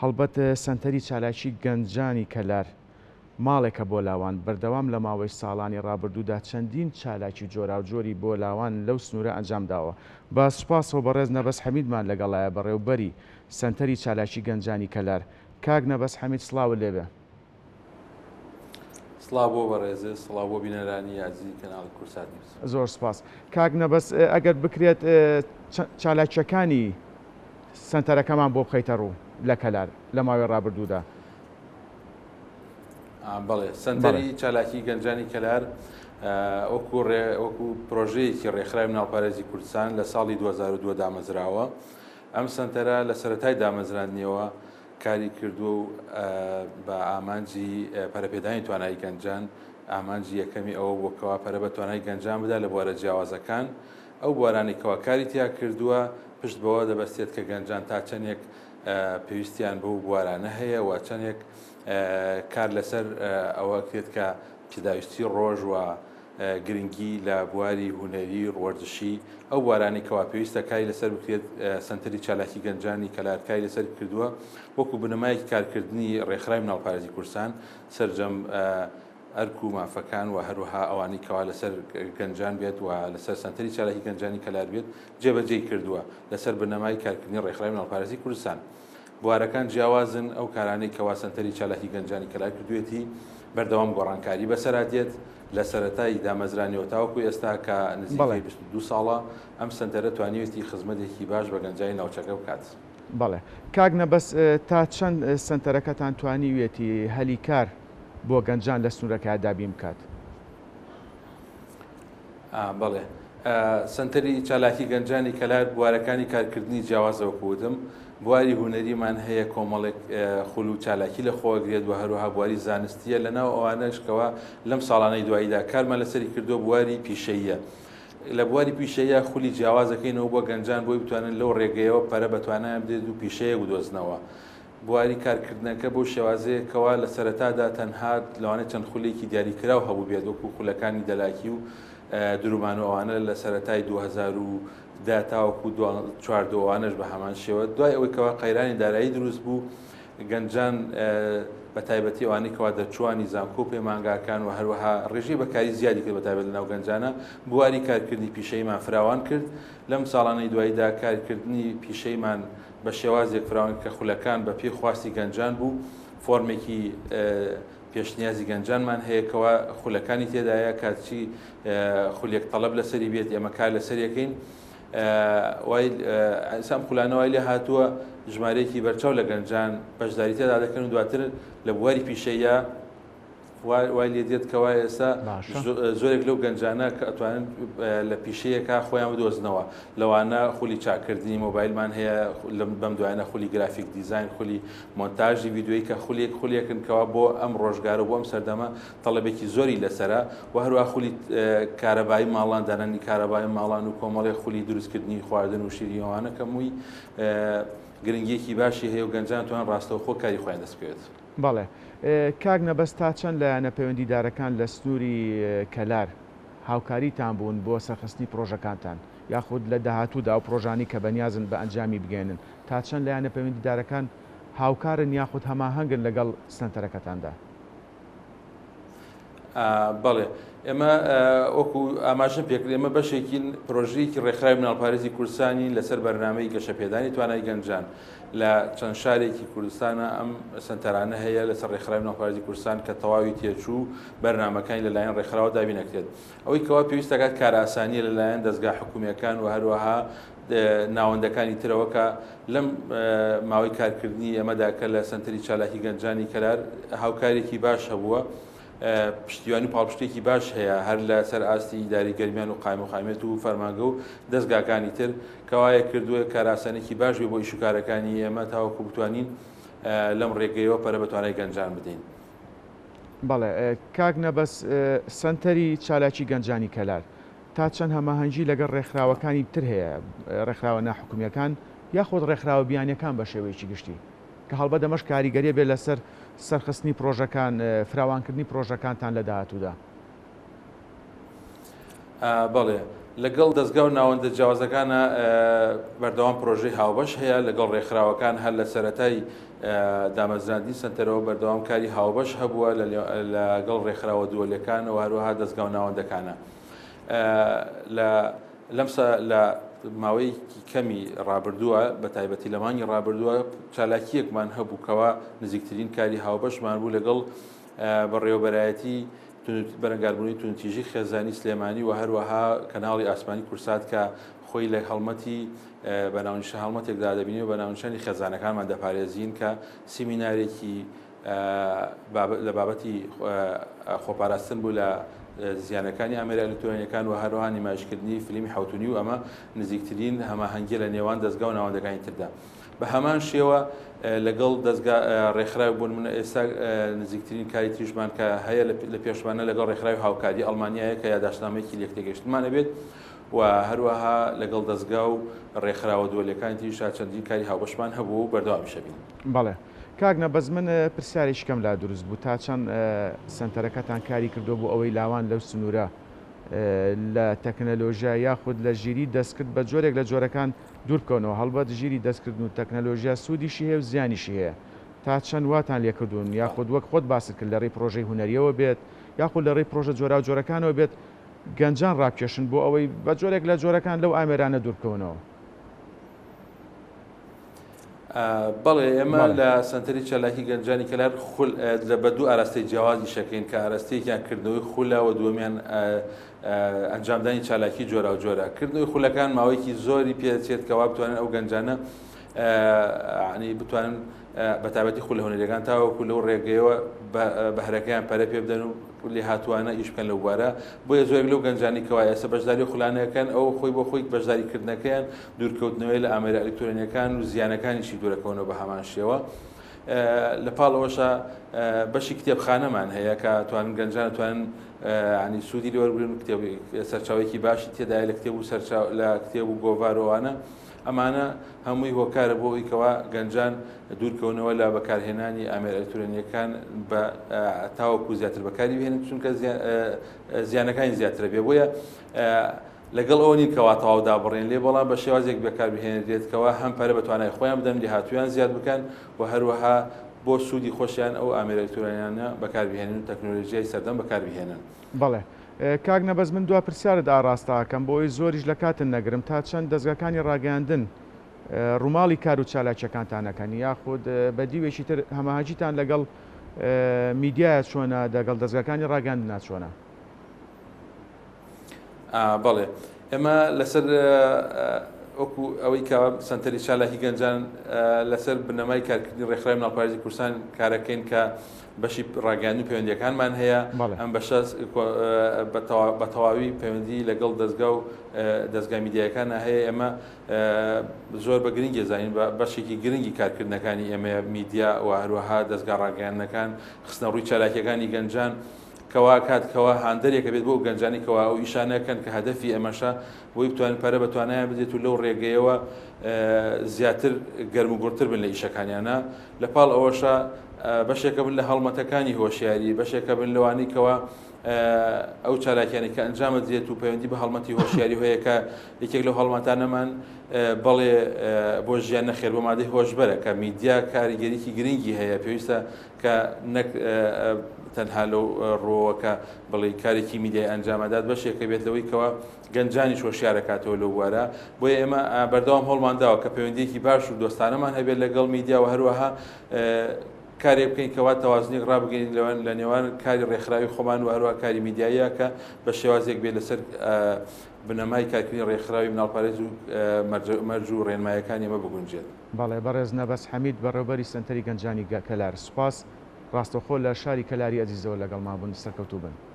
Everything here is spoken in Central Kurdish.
هەڵبەت سنتەری چالاکی گەنجانی کەلار ماڵێکە بۆ لاوان بەردەوام لە ماوەی ساڵانی ڕابردوودا چەندین چالاکی جۆرا و جۆری بۆ لاوان لەو سنوورە ئەنجام داوە. با سوپاسەوە بەڕێز نەبەس حەمیدمان لەگەڵایە بەڕێوبەری سنتەری چالاکی گەنجانی کەلار. کاک نەبەس حەمید سڵاو لێبێ. سڵاو بۆ بەڕێزە، سڵاو بۆ بینەرانی یازی کەناڵی کورسات نیوز. زۆر سپاس. کاک نەبەس ئەگەر بکرێت چالاکیەکانی سنتەرەکەمان بۆ بخەیتە ڕوو لە کەلار لە ماوەی ڕابردوودا. بەڵێ سنتەری چالاکی گەنجانی کەلار وەکو پرۆژەیەکی ڕێکخراوی مناڵپارێزی کوردستان لە ساڵی 2002 دامەزراوە. ئەم سنتەرە لە سەرەتای دامەزراندنیەوە کاری کردووە و بە ئامانجی پەرەپێدانی توانایی گەنجان ئامانجی یەکەمی ئەوە بۆکەوە پەرە بە توانای گەنجان بدا لە بوارە جیاوازەکان. ئەو بوارانی کەوا کاری تیا کردووە پشت بەوە دەبەستێت کە گەنجان تا چەندێک پێویستیان بەو بوارانە هەیە و چەندێک کار لەسەر ئەوە کرێت کە پێداویستی ڕۆژ و گرنگی لە بواری هونەری ڕوەردشی ئەو بوارانی کەوا پێویستە کاری لەسەر بکرێت. سنتەری چالاکی گەنجانی کەلار کاری لەسەر کردووە وەکو بنەمایەکی کارکردنی ڕێکخراوی مناڵپارێزی کوردستان سەرجەم ئەرک و مافەکان و هەروەها ئەوانی کەوا لەسەر گەنجان بێت و لەسەر سنتەری چالاکی گەنجانی کەلار بێت جێبەجێ کردووە لەسەر بنەمای کارکردنی ڕێکخراوی مناڵپارێزی کوردستان. بوارەکان جیاوازن ئەو کارانەی کەوا سنتەری چالاکی گەنجانی کەلار کردوێتی بەردەوام گۆڕانکاری بەسەرادێت لە سەرەتای دامەزرانیەوە تاوەکو ئێستا کە نزیکەی 22 ساڵە ئەم سنتەرە توانیوێتی خزمەتێکی باش بە گەنجانی ناوچەکە بکات. بەڵێ کاک نەبەس تا چەند سنتەرەکەتان توانیوێتی هەلی کار بۆ گەنجان لە سنوورەکە دابین بکات؟ بەڵێ سنتەری چالاکی گەنجانی کەلار بوارەکانی کارکردنی جیاوازەوە کوتم. بواری هونەریمان هەیە کۆمەڵێک خوڵ و چالاکی لە خۆگرێت و هەروەها بواری زانستیە لەناو ئەوانەشکەوە لەم ساڵانەی دواییدا کارمان لەسەری کردو بواری پیشەیە. لە بواری پیشەیە خولی جیاوازەکەینەوە بۆ گەنجان بۆی بتوانن لەو ڕێگەیەوە پەرە بەتوانیان بدێت و پیشەیە بدۆزنەوە. بواری کارکردنەکە بۆ شێوازەیەکەوە لە سەرەتادا تەنها لەوانە چەند خولێکی دیاریکراو هەبوو بێت وەکو خولەکانی دەلاکی و درومان و ئەوانە لە سەرەتای 2010 تاوەکو 2014وانش بە هەمان شێوە دوای ئەوەی کەوا قەیرانی دارایی دروست بوو گەنجان بە تایبەتی ئەوانەی کەوا دەرچوانی زانکۆ و پەیمانگاکان و هەروەها ڕێژەی بەکاری زیادی کرد بە تایبەت لەناو گەنجانە بواری کارکردنی پیشەیمان فراوان کرد. لەم ساڵانەی دواییدا کارکردنی پیشەیمان بە شێوازێک فراوان کە خولەکان بە پێی خواستی گەنجان بوو. فۆرمێکی پێشنیازی گەنجانمان هەیە کەوا خولەکانی تێدایە کاتچی خولێک تەڵەب لەسەری بێت ئێمە کار لەسەریەکەین. ئەسام خولانەوەی لێ هاتووە ژمارەیەکی بەرچاو لە گەنجان بەشداری تێدا دەکەن و دواتر لە بواری پیشەیە وای لێ دێت کەوا ئێستا زۆرێک لەو گەنجانە کە ئەتوانن لە پیشەیەکە خۆیان بدۆزنەوە. لەوانە خولی چاکردنی مۆبایلمان هەیە بەم دوایانە خولی گرافیک دیزاین خولی مۆنتاژی ڤیدیۆیی کە خولێکن کەوا بۆ ئەم ڕۆژگارە بۆ ئەم سەردەمە تەڵەبێکی زۆری لەسرە و هەروە خولی کارەبایی ماڵان دانانی کارەبای ماڵان و کۆمەڵی خولی دروستکردنی خواردن و شیرینەوانە کەمووی گرنگیەکی باشی هەیە و گەنجان توان ڕاستەوە خۆ کاری خۆیان دەست بکەوێت. بەڵێ کاک نەبەست تا چەند لایەنە پەیوەندیدارەکان لە سنووری کەلار هاوکاریتان بوون بۆ سەرخستنی پرۆژەکانتان یاخود لە داهاتوودا و پرۆژانی کە بەنیازن بە ئەنجامی بگەێنن تا چەند لایەنە پەیوەندیدارەکان هاوکارن یاخود هەماهەنگن لەگەڵ سنتەرەکەتاندا؟ بەڵێ ئێمە وەکو ئاماژم پێکرد ئێمە بەشێکین پرۆژەیەکی ڕێکخراوی مناڵپارێزی کوردستانی لەسەر بەرنامەی گەشەپێدانی توانای گەنجان لە چەند شارێکی کوردستانە ئەم سنتەرانە هەیە لەسەر ڕێکخراوی مناڵپارێزی کوردستان کە تەواوی تێچوو بەرنامەکانی لەلایەن ڕێکخراوە دابینەکرێت. ئەوەی کەوا پێویست دەکات کار ئاسانیە لەلایەن دەستگا حکوومیەکان و هەروەها ناوەندەکانی ترەوە کە لەم ماوەی کارکردنی ئەمەدا کە لە سنتەری چالاکی گەنجانی کەلار هاوکارێکی باش هەبووە. پشتیوانی پاڵپشتێکی باش هەیە هەر لە سەر ئاستی ئیداری گەرمیان و قایم و خامێت و فەرمانگە و دەستگاکانی تر کەوایە کردووە کاراسانێکی باش بێ بۆ ئیشوکارەکانی ئێمە تاوەکو بتوانین لەم ڕێگەیەوە پەرە بە توانای گەنجان بدەین. بەڵێ کاک نەبەس سنتەری چالاکی گەنجانی کەلار تا چەند هەماهەنگی لەگەڵ ڕێکخراوەکانی تر هەیە ڕێکخراوە ناحکومیەکان یاخود ڕێکخراوە بیانیەکان بە شێوەیەکی گشتی کە هەڵبەت دەمەش کاریگەریە بێت لەسەر سەرخستنی پرۆژەکان فراوانکردنی پرۆژەکانتان لە داهاتوودا؟ بەڵێ لەگەڵ دەستگا و ناوەندە جیاوازەکانە بەردەوام پرۆژەی هاوبەش هەیە لەگەڵ ڕێکخراوەکان هەر لە سەرەتای دامەزراندنی سنتەرەوە بەردەوام کاری هاوبەش هەبووە لەگەڵ ڕێکخراوە دووەلەکانەوە هەروەها دەستگا و ناوەندەکانە. لە ماوەیەکی کەمی ڕابردووە بە تایبەتی لە مانگی ڕابردووە چالاکیەکمان هەبووکەوە نزیکترین کاری هاوبەشمان بوو لەگەڵ بەڕێوەبەرایەتی بەرەنگاربوونی تونتیژی خێزانی سلێمانی و هەروەها کەناڵی ئاسمانی کورسات کە خۆی لە هەڵمەتی بەناونیشە هەڵمەتێکدا دەبینی و بەناونشانی خێزانەکانمان دەپارێزین کە سیمینارێکی لە بابەتی خۆپاراستن بوو لە زیانەکانی ئامێرە ئەلکترۆنیەکان و هەروەها نمایشکردنی فیلمی حوتونی و ئەمە نزیکترین هەماهەنگی لە نێوان دەستگا و ناوەندەکانی تردا. بە هەمان شێوە لەگەڵ دەستگا ڕێکخراوی بوون منە ئێستا نزیکترین کاری تریژمان کە هەیە لە پێشمانە لەگەڵ ڕێکخراوی هاوکاری ئەڵمانیایە کە یاداشنامەیەکی لێکتێگەشتمانە بێت و هەروەها لەگەڵ دەستگا و ڕێکخراوە دووەلەکانی تریشا چەندین کاری هاوبەشمان هەبوو و بەردەوامیشە بین. بەڵێ کاک نەبەز من پرسیارێکم لا دروست بوو تا چەند سنتەرەکەتان کاری کردو بۆ ئەوەی لاوان لەو سنوورە لە تەکنەلۆژیا یاخود لە ژیری دەستکرد بە جۆرێک لە جۆرەکان دوورکەونەوە هەڵبەت ژیری دەستکردن و تەکنەلۆژیا سوودیشی هەیە و زیانیشی هەیە تا چەند واتان لێکردوون یاخود وەک خۆت باست کرد لە ڕێی پرۆژەی هونەریەوە بێت یاخود لە ڕێی پرۆژە جۆرا و جۆرەکانەوە بێت گەنجان ڕابکێشن بۆ ئەوەی بە جۆرێک لە جۆرەکان لەو ئامێرانە دوورکەونەوە. بەڵێ ئێمە لە سنتەری چالاکی گەنجانی کەلار لە بە دوو ئاراستەی جیاوازی شەکەین کە ئاراستەیەکیان کردنەوەی خولەوە دووەمیان ئەنجامدانی چالاکی جۆرا و جۆرە کردنەوەی خولەکان ماوەیەکی زۆری پێدەچێت کەوا بتوانن ئەو گەنجانە بتوانن بە تایبەتی خولە هونەریەکان تاوەکو لەو ڕێگەیەوە بەهرەکەیان پەرە پێ بدەن و لێ هاتووانە ئیش بکەن لەو بوارە بۆیە زۆرێک لەو گەنجانی کەوا ئێستا بەشداری خولانەکەن ئەو خۆی بۆ خۆی بەشداریکردنەکەیان دوورکەوتنەوەی لە ئامێرە ئەلکترۆنیەکان و زیانەکانیشی دوورەکەونەوە بە هەمان شێوە. لە پاڵەوەشە بەشی کتێبخانەمان هەیە کە توانن گەنجان توانن ینی سوودی لێوەربگرن سەرچاوێکی باشی تێدایە لە کتێب و لە کتێب و گۆڤارەوەوانە ئەمانە هەمووی هۆکارە بۆ ئەوەیکەوە گەنجان دوورکەونەوە لە بەکارهێنانی ئامێرە ئەلکترۆنیەکان بە تاوەکو زیاتر بەکاری بهێنن چونکە زیانەکانی زیاترە بێ بۆیە لەگەڵ ئەوە نین کەوا تەواو دابڕێن لێ بەڵام بە شێوازێک بەکاربهێنرێتکەوە هەم پەرە بەتوانای خۆیان بدەن لێهاتوویان زیاد بکەن و هەروەها بۆ سوودی خۆشیان ئەو ئامێرە ئەلکترۆنیانە بەکاربهێنن و تەکنۆلۆژیای سەردەم بەکاربهێنن. بەڵێ کاک نەبەز من دوا پرسیارت ئاڕاستاکەم بۆ ئەوی زۆریش لە کاتن نەگرم تا چەند دەستگاکانی ڕاگەاندن ڕووماڵی کار و چالاکیەکانتانەکەن یاخود بە دیوێکی تر هەماهەجیتان لەگەڵ میدیایە چۆنە دەگەڵ دەستگاکانی ڕاگەاندنا چۆنە؟ بەڵێ ئێمە لەسەر وەکو ئەوەی کە سنتەری چالاکی گەنجان لەسەر بنەمای کارکردنی ڕێکخراوی مناڵپارێزی کوردستان کارەکەین کە بەشی ڕاگەاندنی پەیوەندیەکانمان هەیە ئەم بەشە بە تەواوی پەیوەندی لەگەڵ دەستگا و دەستگا میدیایەکانە هەیە. ئێمە زۆر بە گرنگی زانین بەشێکی گرنگی کارکردنەکانی ئێمە میدیا و هەروەها دەستگا ڕاگەاندنەکان خستنە ڕووی چالاکیەکانی گەنجان کەوا کاتکەوە هاندەرێکە بێت بۆ گەنجانی کەوا ئەو ئیشانەکەن کە هەدەفی ئەمەشە بۆی بتوانن پەرە بەتوانایان بدێت و لەو ڕێگەیەوە زیاتر گەرم و گورتر بن لە ئیشەکانیانە. لە پاڵ ئەوەشە بەشێکە بن لە هەڵمەتەکانی هۆشیاری بەشێکە بن لەوانی کەوا ئەو چالاکیانی کە ئەنجامە دێت و پەیوەندی بە هەڵمەتی هۆشیاری هەیە کە یەکێک لەو هەڵمەتانەمان بەڵێ بۆ ژیان نەخێر بۆ مادەی هۆشبەرە کە میدیا کاریگەریکی گرنگی هەیە پێویستە کە نەک تەنها لەو ڕۆوەکە بڵێ کارێکی میدیای ئەنجامەدات بەشێکە بێت لەوەی کەوا گەنجانی شۆشیارەکاتەوە لەو وارە بۆیە ئێمە بەردەوام هەوڵمانداوە کە پەیوەندیەکی باش و دۆستانەمان هەبێت لەگەڵ میدیا و هەروەها کارێ بکەین کەوا تەوازنێک ڕابگەین لە نێوان کاری ڕێکخراوی خۆمان و هەروەها کاری میدیایە کە بە شێوازێک بێت لەسەر بنەمای کارکردنی ڕێکخراوی مناڵپارێز و مەرج و ڕێنمایەکانی ئێمە بگونجێت. بەڵێ بەڕێز نەبەس حەمید بەڕێوەبەری سنتەری گەنجانی کەلار سوپاس ڕاستەوخۆ لە شاری کەلاری ئەزیزەوە لەگەڵمان بوون سەرکەوتوو بن.